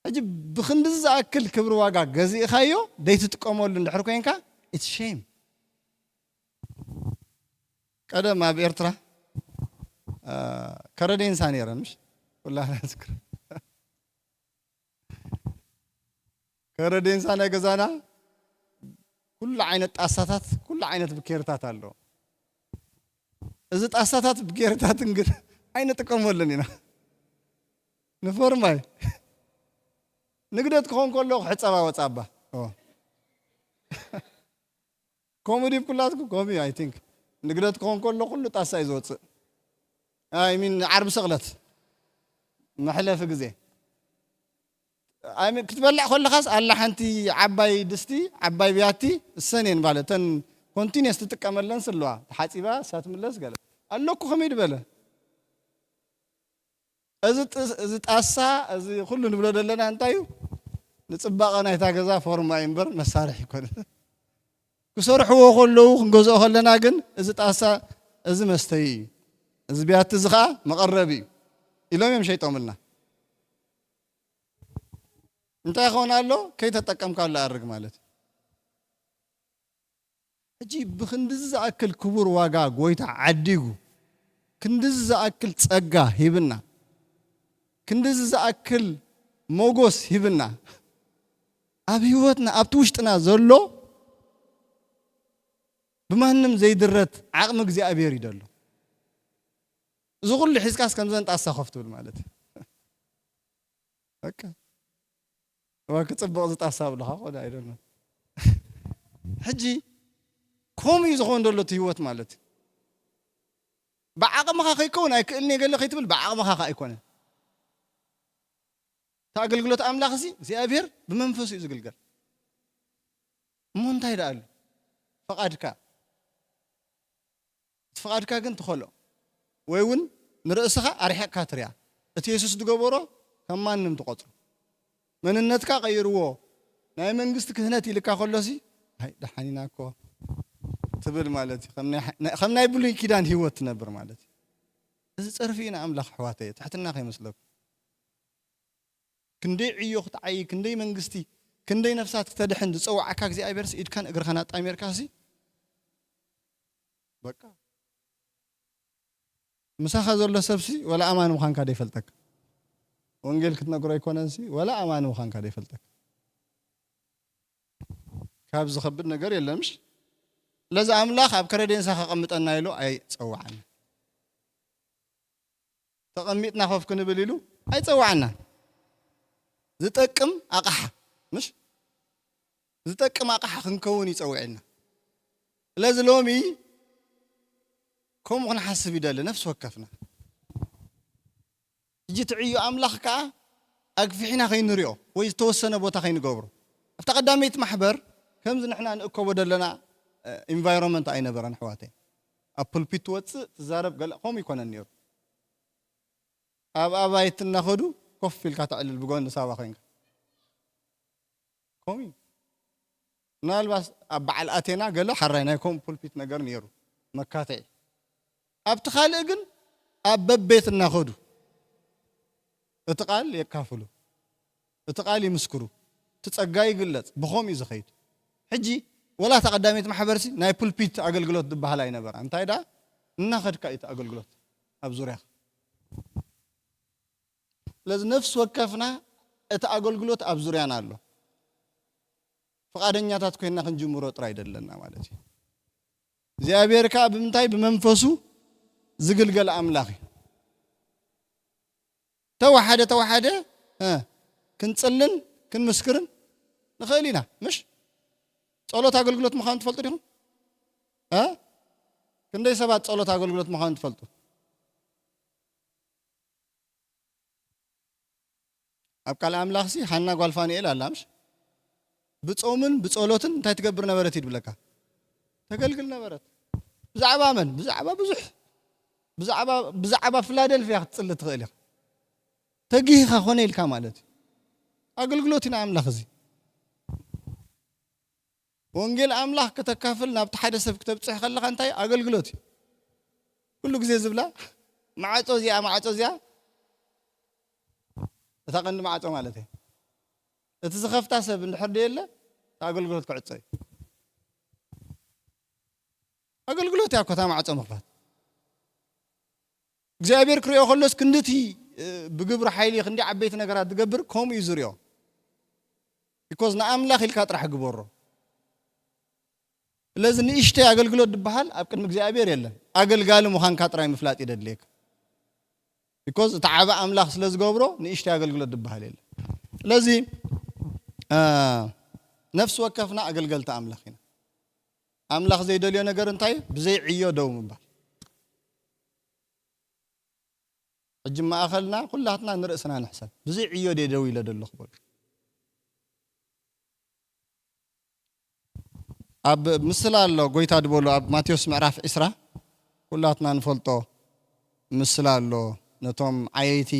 ሕጂ ብክንድዚ ዝኣክል ክብሪ ዋጋ ገዚእኻዮ ደይትጥቀመሉ እንድሕር ኮይንካ ኢትስ ሼም ቀደም ኣብ ኤርትራ ከረዴንሳ ነይረን ምሽ ኩላና ዝክር ከረዴንሳ ናይ ገዛና ኩሉ ዓይነት ጣሳታት ኩሉ ዓይነት ብኬርታት ኣለዎ እዚ ጣሳታት ብኬርታትን ግን ኣይንጥቀመሉን ኢና ንፎርማይ ንግደት ክኾን ከሎ ሕፀባ ወፃባ ከምኡ ዲብ ኩላትኩም ከምኡ ኣይ ቲንክ ንግደት ክኾን ከሎ ኩሉ ጣሳ እዩ ዝወፅእ ኣይ ሚን ዓርቢ ስቕለት መሕለፊ ግዜ ክትበልዕ ከለኻስ ኣላ ሓንቲ ዓባይ ድስቲ ዓባይ ቢያቲ እሰኔን ማለት ተን ኮንቲኒየስ ትጥቀመለን ስለዋ ተሓፂባ ሳትምለስ ገለ ኣለኩ ከመይ ድበለ እዚ ጣሳ እዚ ኩሉ ንብሎ ዘለና እንታይ እዩ ንፅባቐ ናይታ ገዛ ፎርማ እምበር መሳርሒ ይኮነ ክሰርሕዎ ከለዉ ክንገዝኦ ከለና ግን እዚ ጣሳ እዚ መስተይ እዩ እዚ ቢያቲ እዚ ከዓ መቐረቢ እዩ ኢሎም እዮም ሸይጦምልና እንታይ ኾነ ኣሎ ከይተጠቀምካሉ ኣርግ ማለት ሕጂ ብክንድዚ ዝኣክል ክቡር ዋጋ ጎይታ ዓዲጉ ክንድዚ ዝኣክል ፀጋ ሂብና ክንድዚ ዝኣክል ሞጎስ ሂብና ኣብ ህይወትና ኣብቲ ውሽጥና ዘሎ ብማንም ዘይድረት ዓቕሚ እግዚኣብሔር እዩ ደሎ እዚ ኩሉ ሒዝካስ ከምዘን ጣሳ ኮፍ ትብል ማለት እዩ በቃ ወክፅብቕ ዝጣሳ ብለኻ ቆዳ ኣይደለ ሕጂ ከምኡ እዩ ዝኾን ደሎ እቲ ህይወት ማለት እዩ ብዓቕምኻ ከይከውን ኣይክእልኒ ገለ ከይትብል ብዓቕምኻ ኸ ኣይኮነን እቲ ኣገልግሎት ኣምላኽ እዚ እግዚኣብሔር ብመንፈሱ እዩ ዝግልገል እሞ እንታይ ደኣ ኣሎ ፈቓድካ እቲ ፈቓድካ ግን ትኸልኦ ወይ እውን ንርእስኻ ኣርሒቕካ ትርያ እቲ የሱስ ዝገበሮ ከም ማንም ትቆፅሮ መንነትካ ቀይርዎ ናይ መንግስቲ ክህነት ኢልካ ከሎሲ ሃይ ደሓኒና እኮ ትብል ማለት እዩ ከም ናይ ብሉይ ኪዳን ህይወት ትነብር ማለት እዩ እዚ ፀርፊ ኢና ኣምላኽ ኣሕዋተይ ትሕትና ከይመስለኩም ክንደይ ዕዮ ክትዓይ ክንደይ መንግስቲ ክንደይ ነፍሳት ክተድሕን ዝፀዋዓካ እግዚኣብሔር ኢድካን እግርኻን ኣጣሚርካሲ በቃ ምሳኻ ዘሎ ሰብሲ ወላ ኣማን ምዃንካ ደይፈልጠካ ወንጌል ክትነግሮ ኣይኮነንሲ ወላ ኣማን ምዃንካ ደይፈልጠካ ካብ ዝኸብድ ነገር የለምሽ ለዚ ኣምላኽ ኣብ ከረዴንሳ ከቐምጠና ኢሉ ኣይፀዋዓና ተቐሚጥና ኮፍ ክንብል ኢሉ ኣይፀዋዓና ዝጠቅም ኣቕሓ ምሽ ዝጠቅም ኣቕሓ ክንከውን ይፀውዕና ስለዚ ሎሚ ከምኡ ክንሓስብ ይደሊ ነፍሲ ወከፍና እጂ ትዕዮ ኣምላኽ ከዓ ኣግፊሕና ከይንሪኦ ወይ ዝተወሰነ ቦታ ከይንገብሮ ኣብታ ቀዳመይቲ ማሕበር ከምዚ ንሕና ንእከቦ ዘለና ኢንቫይሮንመንት ኣይነበረን ኣሕዋተይ ኣብ ፑልፒት ትወፅእ ትዛረብ ገለ ከምኡ ይኮነን ነይሩ ኣብ ኣባይት እናኸዱ ኮፍ ኢልካ ተዕልል ብጎኒ ሳባ ኮይንካ ከምኡ ምናልባት ኣብ በዓል ኣቴና ገለ ሓራይ ናይ ከምኡ ፑልፒት ነገር ነይሩ መካተዒ ኣብቲ ካልእ ግን ኣብ በቤት እናኸዱ እቲ ቃል የካፍሉ እቲ ቃል ይምስክሩ ትጸጋ ይግለጽ ብኸም እዩ ዝኸይድ ሕጂ ወላ ተቐዳሚት ማሕበርሲ ናይ ፑልፒት ኣገልግሎት ዝበሃል ኣይነበራ እንታይ ዳ እናኸድካ እቲ ኣገልግሎት ኣብ ዙርያኻ ስለዚ ነፍሲ ወከፍና እቲ ኣገልግሎት ኣብ ዙርያና ኣሎ ፈቃደኛታት ኮይና ክንጅምሮ ጥራይ አይደለና ማለት እዩ እግዚአብሔር ከዓ ብምንታይ ብመንፈሱ ዝግልገል ኣምላኽ ተዋሓደ ክንጽልን ክንምስክርን ንኽእል ኢና ምሽ ጸሎት ኣገልግሎት ምዃኑ ትፈልጡ ዲኹም ክንደይ ሰባት ጸሎት ኣገልግሎት ምዃኑ ትፈልጡ ኣብ ቃል ኣምላኽሲ ሓና ጓል ፋኑኤል ኣላ ምሽ ብጾምን ብጸሎትን እንታይ ትገብር ነበረት ይድብለካ ተገልግል ነበረት ብዛዕባ መን ብዛዕባ ብዙሕ ብዛዕባ ፊላደልፊያ ክትጽልይ ትኽእል ኢኻ ተጊህኻ ኾነ ኢልካ ማለት ኣገልግሎት ኢና ኣምላኽ እዚ ወንጌል ኣምላኽ ከተካፍል ናብቲ ሓደ ሰብ ክትብጽሕ ከለኻ እንታይ ኣገልግሎት እዩ ኩሉ ግዜ ዝብላ ማዓጾ እዚኣ እታ ቀንዲ ማዓጾ ማለት እዩ እቲ ዝኸፍታ ሰብ እንድሕር ደየለ ኣገልግሎት ክዕጾ እዩ ኣገልግሎት እያ እኮ እታ ማዓጾ ምኽፋት እግዚአብሔር ክሪኦ ከሎስ ክንደቲ ብግብሪ ሓይሊ ክንዲ ዓበይቲ ነገራት ትገብር ከምኡ እዩ ዝሪኦ ቢኮዝ ንኣምላኽ ኢልካ ጥራሕ ግበሮ ስለዚ ንእሽተይ ኣገልግሎት ዝበሃል ኣብ ቅድሚ እግዚአብሔር የለን ኣገልጋሊ ምዃንካ ጥራይ ምፍላጥ ይደድልየካ ቢኮዝ እቲ ዓበ ኣምላኽ ስለ ዝገብሮ ንእሽተይ ኣገልግሎት ዝበሃል የለን ስለዚ ነፍሲ ወከፍና ኣገልገልቲ ኣምላኽ ኢና ኣምላኽ ዘይደልዮ ነገር እንታይ ብዘይ ዕዮ ደው ምባል ሕጂ ማእኸልና ኩላትና ንርእስና ንሕሰብ ብዘይ ዕዮ ደው ኢለ ደሎ ክበሉ ኣብ ምስሊ ኣሎ ጎይታ ድበሎ ኣብ ማቴዎስ ምዕራፍ 20 ኩላትና ንፈልጦ ምስሊ ኣሎ ነቶም ዓየይቲ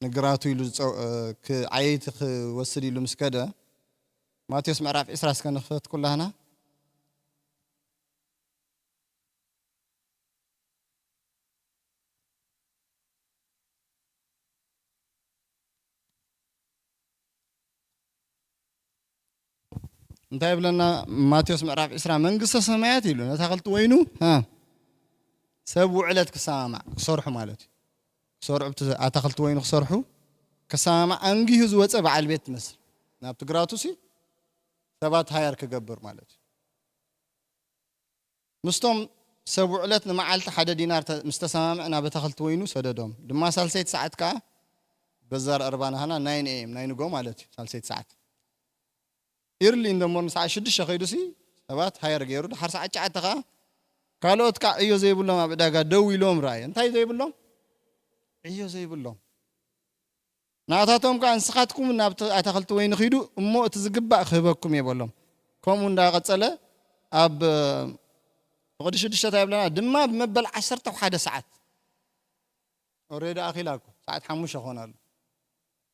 ንግራቱ ኢሉ ዓየይቲ ክወስድ ኢሉ ምስ ከደ ማቴዎስ ምዕራፍ 20 እስከ ንኽፈት ኩላህና እንታይ ብለና ማቴዎስ ምዕራፍ 20 መንግስተ ሰማያት ኢሉ ነታ ኸልቲ ወይኑ ሰብ ውዕለት ክሰማማዕ ክሰርሑ ማለት እዩ ክሰርሑ ኣታኽልቲ ወይኑ ክሰርሑ ክሰማማዕ አንጊሁ ዝወፀ በዓል ቤት ትመስል ናብ ትግራቱሲ ሰባት ሃያር ክገብር ማለት እዩ ምስቶም ሰብ ውዕለት ንመዓልቲ 1 ዲናር ምስተሰማምዕ ናብ ኣታኽልቲ ወይኑ ሰደዶም ድማ ሳልሰይቲ ሰዓት ከዓ በዛር ኣርባናህና 9 AM ናይንጎ ማለት እዩ ሳልሰይቲ ሰዓት ኢርሊ እንደሞን ሰዓት 6 ኸይዱሲ ሰባት ሃያር ገይሩ ድሓር ሰዓት 9 ከዓ ካልኦት ከዓ ዕዮ ዘይብሎም ኣብ ዕዳጋ ደው ኢሎም ራእየ እንታይ ዘይብሎም ዕዮ ዘይብሎም ናታቶም ከዓ እንስኻትኩም ናብ ኣታኽልቲ ወይኑ ኺዱ እሞ እቲ ዝግባእ ክህበኩም የበሎም ከምኡ እንዳቐጸለ ኣብ ፍቕዲ 6 ታይብለና ድማ ብመበል 11 ሰዓት ኦሬዲ ኣኺላኩ ሰዓት 5 ኾናሉ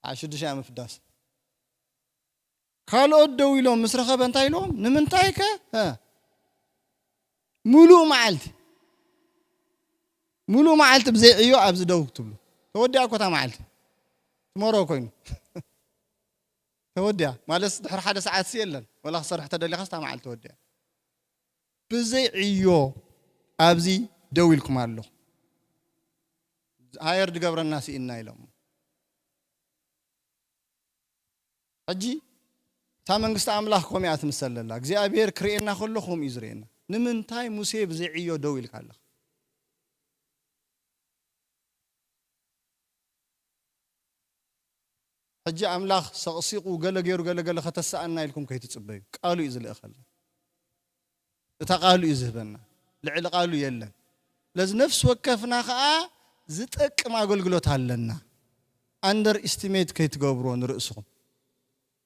ሰዓት 6 እያ ምፍዳስ ካልኦት ደው ኢሎም ምስ ረኸበ እንታይ ኢሎም ንምንታይ ከ ሙሉእ መዓልቲ ብዘይ ዕዮ ኣብዚ ደው ክትብሉ ተወዲኣ እኮ እታ መዓልቲ ትመሮ ኮይኑ ተወዲኣ ማለት ድሕሪ 1 ሰዓት የለን ወላ ክሰርሕ ተደሊኻ እታ መዓልቲ ተወዲኣ ብዘይ ዕዮ ኣብዚ ደው ኢልኩም ኣለኹ ሃየር ድገብረና ሲኢና ኢሎም ሕጂ እታ መንግስቲ ኣምላኽ ከምኡ እያ ትምሰል ዘላ እግዚኣብሔር ክርኤና ከሎ ከምኡ እዩ ዝርኤና ንምንታይ ሙሴ ብዘይ ዕዮ ደው ኢልካ ኣለኻ حجي أملاخ سقسيقو قال جل ختسأنا لكم كي تتصبيو قالوا إذا الأخل تقالوا يذهبنا لعل قالوا يلا لازم نفس وكفنا خاء زتك ما قلقلوت هلنا under estimate كي تقبرون رأسهم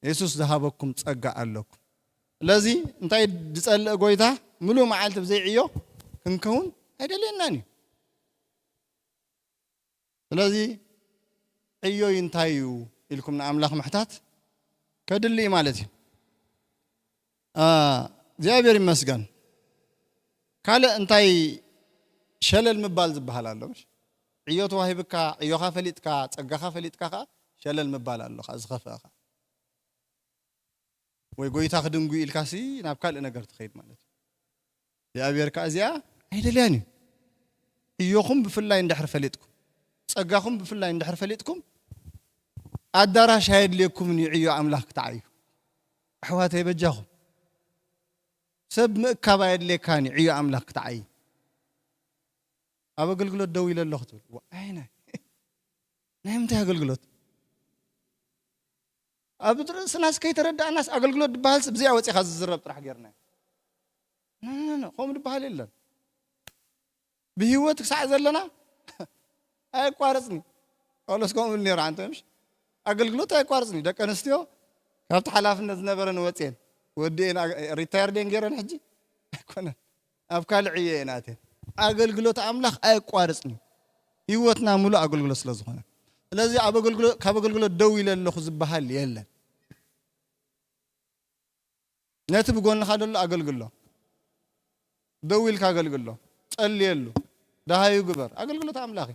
يسوس ذهبكم تسقع لكم لذي انتي تسأل قويتا ملو معالت بزيعيو كنكون هيدا ليناني لذي أيو ينتايو إلكم نعملاخ محتات كدلي مالتي زيابير مسجن كاله انتي شلل مبال زبحال الله مش عيوت واهبك عيو خافليتك تصقا خافليتك شلل مبال الله خازخفا ወይ ጎይታ ክድንጉ ኢልካሲ ናብ ካልእ ነገር ትኸይድ ማለት ያብየርካ እዚያ አይደለኒ እዮኹም ብፍላይ እንድሕር ፈሊጥኩም ጸጋኹም ብፍላይ እንድሕር ፈሊጥኩም አዳራሽ አይድልኩም ንዕዮ አምላክ ክታዩ አሕዋተይ በጃኹም ሰብ ምእካብ አይድልካኒ ዕዮ አምላክ ክታዩ ኣብ አገልግሎት ደው ኢለለኹ ትብል ወአይና ናይምታ አገልግሎት أبدر سناس كي ترد الناس أقول دبالس بزي أوتي خاز الزرب طرح غيرنا لا قوم دبال إلا بهوتك ساعة زلنا أي كوارثني خلاص قوم اللي ران تمش أقول أي كوارثني ده كان استيو كابت حلاف الناس نبرن وتين ودينا ريتاير دين غيرن حجي كنا أفكار عييناتي أقول أملاخ أي كوارثني هوتنا ملو أقول سلازخنا لذي أبغى دوي لله خذ بحال يلا ناتب قولنا خالد الله أقول له دوي لك أقول له قال له ده هاي يقبر أقول له تعمل أخي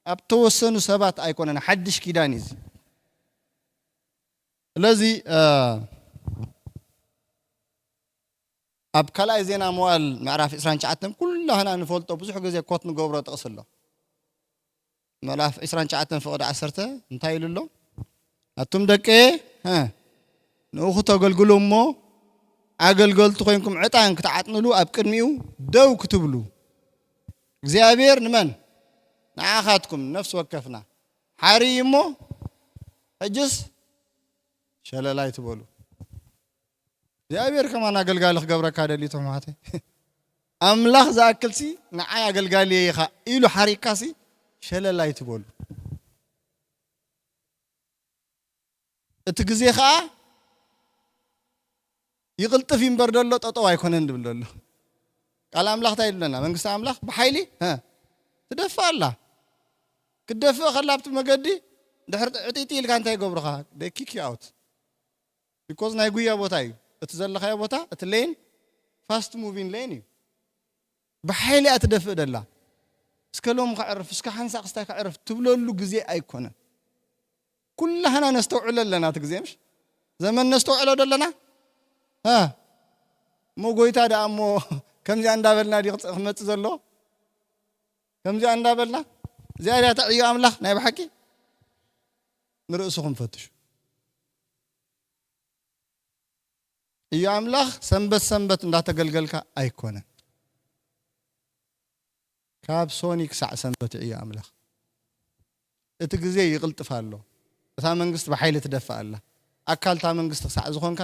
أبتوسن سبات أيكون أنا حدش كيدانيز لذي أبكلا زين أموال معرف إسرائيل شعتهم كلها أنا نفولت بزح جزء كوت نجبرت أصل له ملاف إسرائيل شعتهم فقد عسرته انتهي له أتم دكة ها نأخذ أقول مو أقول تقولكم عتان كتعتنا له أبكر ميو دو كتبلو زيابير نمن نأخذكم نفس وكفنا حريمو أجس شلا لا يتبولو زيابير كمان أقول قالك قبرك هذا اللي تماته أملاخ زاكل سي نعاي أقول قالي يخا إلو حريكاسي شلا لا يتبولو تجزي خا يغلط في مبرد الله تطوع يكون عند الله قال أملاخ تايل لنا من قصة أملاخ بحيلي ها تدفع الله كدفع خلابت مجدي دحرت عتيتي اللي كان تاي قبرها they kick you out because نايقوي يا بوتاي اتزل خيا بوتا اتلين fast moving lane بحيلي أتدفع الله اسكلهم خعرف اسكحن ساقستاك عرف تبلو له جزء أيقونه كلها نستوعب لنا تجزيمش زمن نستوعب لنا ها مو قويت هذا أمو كم زي عندنا دي خمسة زلوا كم زي عندنا زيادة تعيو أملاخ نايب حكي نرأسهم فتش يا أملاخ سنبت لا تقلقلك أيقونه كاب سونيك ساعة سنبت يا أملاخ اتجزي يغلط فالله ثامن قسط بحيلة تدفع الله أكل ثامن قسط ساعة زخونك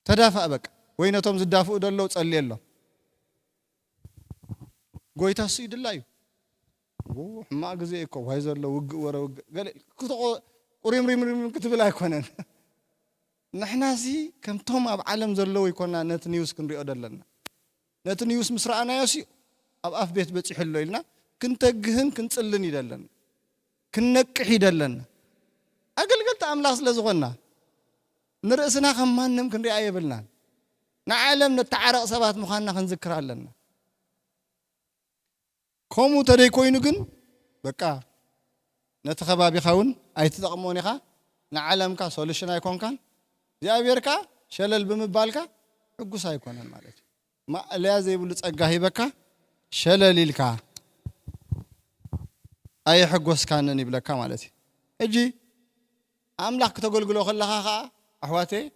تدافع بك وين توم زدافع دلوا تصلي الله قويت السيد الله ما جزيكم هاي زلوا وق ورا وق قال ريم كتب لا يكونن نحن زي كم توم أب عالم زلوا يكوننا نت نيوز كن رياض لنا نت نيوز مسرعنا ياسي أب أف بيت يحلوا لنا كنت جهن كنت سلني دلنا كنك حيدلنا أقل قلت أملاص لزغنا نرأسنا خمان نمكن رأي بلنا نعلم نتعرق سبات مخانا خنذكر لنا كومو تري كوينوغن بكا نتخبا بخاون أي تتقموني خا نعلم كا سوليشن يكون كان زيابيركا شلل بمبالكا حقوس يكون المالك ما لا زي بلو تصقاهي بكا شلليلكا أي حقوس كانني بلكا مالتي اجي أملاك تقولقلو خلها خا أحواتي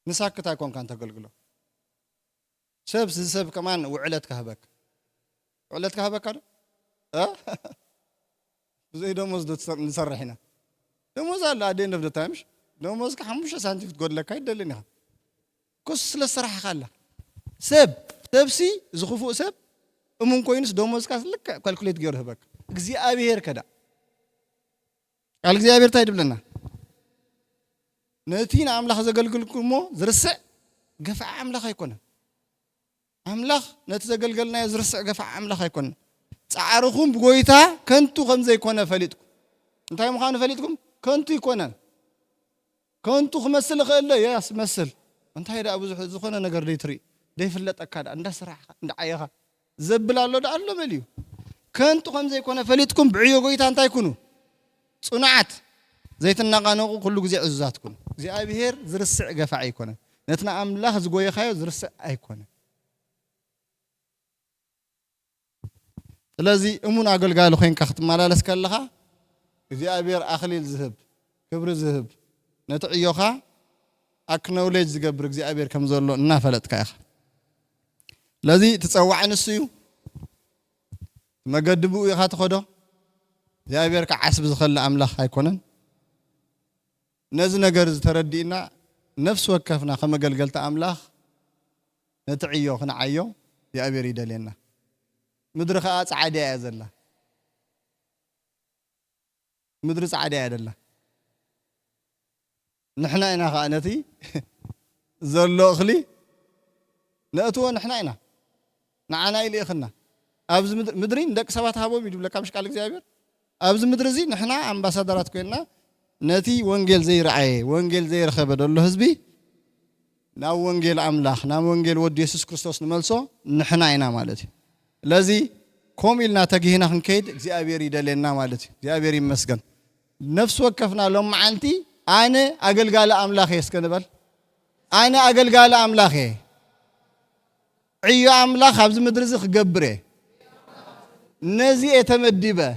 نساكت يكون كان تقولقلو سب كمان وعلت كهبك هذا زي دموز نسرحنا دموز على عدين نبدأ تامش دموز كحموش سانتي تقول لك هاي دلني كوس للصراحة خلا سبسي زخوفو سب أمم كوينس دموز كاس لك كالكوليت جيره بك جزء أبيهر كذا الجزء أبيهر تايد بلنا نتين عمله خذ قلقلكمو زرسع قفع عمله خيكونه عمله نتزقل قلنا يزرسع قفع عمله خيكونه تعارخهم بقويتها كنتو خمسة يكونه فليتكم انتهي مخانو فليتكم كنتو يكونه كنتو خمسل خيلا ياس مسل انتهي دا أبو زخونه نقر ليتري دي فلت أكاد عند سرعة عند عيها زبل الله دا الله مليو كنتو خمسة يكونه فليتكم بعيو قويتها انتهي يكونوا صنعت زيت النقانو كل جزء عزاتكم زي أبيهر زرسع قفع يكونه نتنا أملاخ زقوي خايو زرسع يكونه لذي أمونا قالوا خين كخت مالا لسكالها زي أبير أخلي الذهب كبر الذهب نتعيوها أكنولج زقبرك زي أبير كم زولو نافلت كاخ لذي تتصوع نسيو ما قدبوا يخات خدو زي أبير كعسب زخل أملاخ هيكونن نزنا قرز تردينا نفس وكفنا خما قلت أملاخ نتعيو خنا عيو زي أبير يدلينا مدرخات عادية يا زلة مدرس عادية يا زلة نحن هنا خانتي زلوا أخلي نأتوا نحن هنا نعنا إلي أخنا أبز مدرين دك سبات هابو بيجيب لك مش قالك زي أبز مدرسين نحن أمباسادرات كنا نتي وانجيل زي رعاية وانجيل زي رخبة الله حزبي نا وانجيل أملاخ نا وانجيل ود يسوع كريستوس نملسو نحن هنا مالتي لذي كم إلنا تجينا خنكيد زي أبيري دلنا مالتي زي أبيري مسكن نفس وقفنا لهم عنتي أنا أقل قال أملاخي اسكنبل أنا أقل قال أملاخي عيو أملاخ أبز مدرسة قبره نزي أتمدبه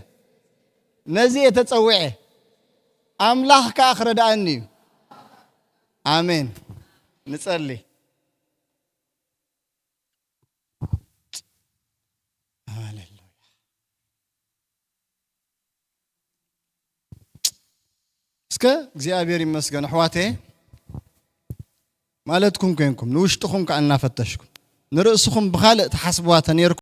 نزي أتتصوعه أملاخ كآخر دعني آمين نصلي اسكا እግዚአብሔር ይመስገን አሕዋቴ ማለትኩም ከንኩም ንውሽጥኩም ከአና ፈተሽኩም ንርእስኩም ብኻልእ ተሓስብዋ ተነርኩም